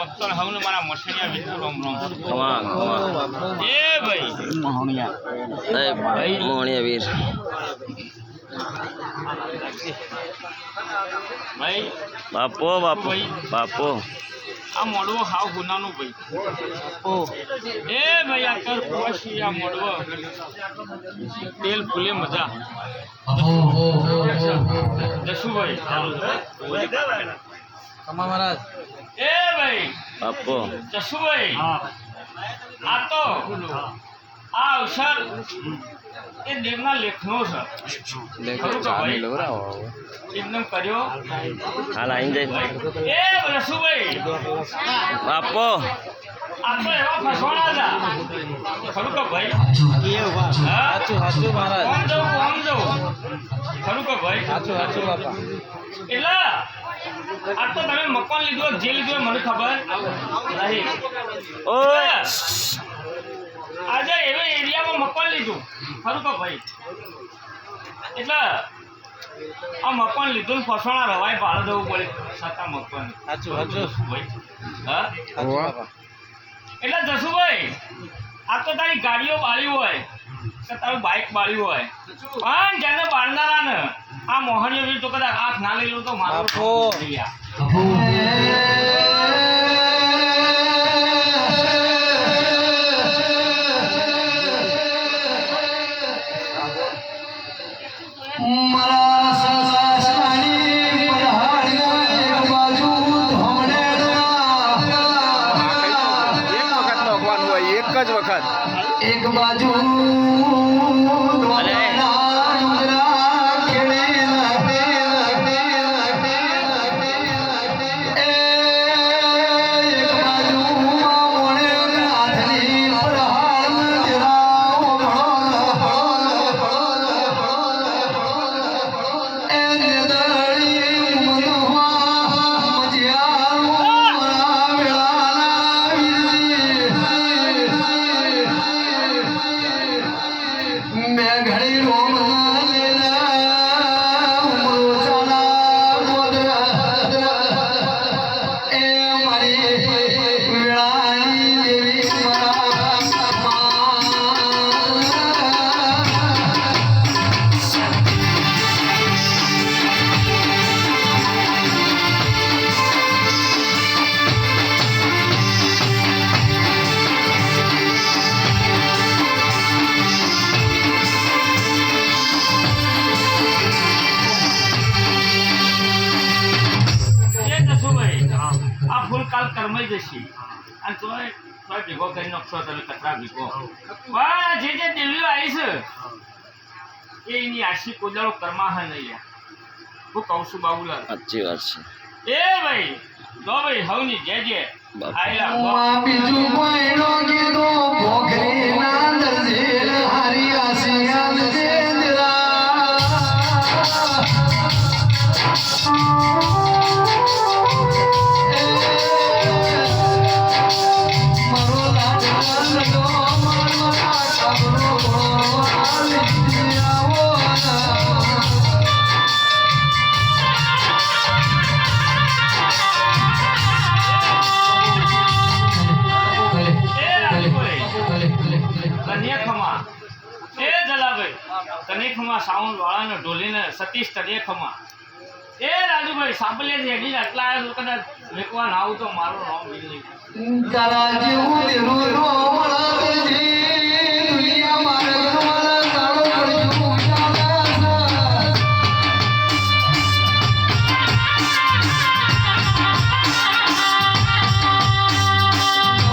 ભક્તો હવને મારા મસણિયા વિષ્ણુ રોમ રોમ ખમા એ ભાઈ મોહણિયા વીર ભાઈ બાપો બાપો બાપો આ મોડવો હાવ ગુનાનું ભાઈ એ ભાઈ આ કર પછી આ મોડવો તેલ ફૂલે મજા જશુભાઈ મહારાજ એ ભાઈ બાપો જશુભાઈ આ તો આ અવસર એ દેવના લેખનો છે ખરું કે ભાઈ એમને કર્યો હાલ આઈને જાય એ રસુભાઈ બાપો આપણે એવા ફસવાના હતા ખરું કે ભાઈ સાચું મહારાજ કોમ જવું ખરું કે ભાઈ સાચું બાપા એટલે આ તો તમે મકાન લીધું જે લીધું મને ખબર નહીં ઓય આજે એવા એરિયામાં મકાન લીધું ખરું કે ભાઈ એટલે આ મકાન લીધું ને ફસવાના રવાય ભાડે દેવું પડે છતાં મકાન સાચું ભાઈ હા બાપા એટલે જશુભાઈ આ તો તારી ગાડીઓ બાળી હોય કે તારું બાઇક બાળ્યું હોય પણ જેને બાળનારા ને આ મોહનીય વીર તો કદાચ આંખ ના લઈ લો તો મારો બાપો. થઈ ગયા. एक बाजू કાલ કરમાઈ જશે અને તોય ભેગો કરી નાખશો તમે કચરા ભેગો પણ જે દેવીઓ આવી છે એની આશી કોદાળો કરમા હે નહીં યાર હું કહું છું બાબુલાલ સાચી વાત છે એ ભાઈ જો ભાઈ હવની જે માં બીજું કોઈ નો કીધો ભોખરી ના દરજીલ હારી આસિયાન જેંદરા મરો લાડન લો મરમરા કબરો આલિયાવો કન્યાખમા એ જલાભાઈ કન્યાખમા સાઉન્ડ વાળાને ઢોલીને સતીશ કન્યાખમા એ રાજુભાઈ સાંભળીએ છે આટલા કદાચ મેકવા ના આવું તો મારું નામ બિલ નહીં તારા જેવું દેરો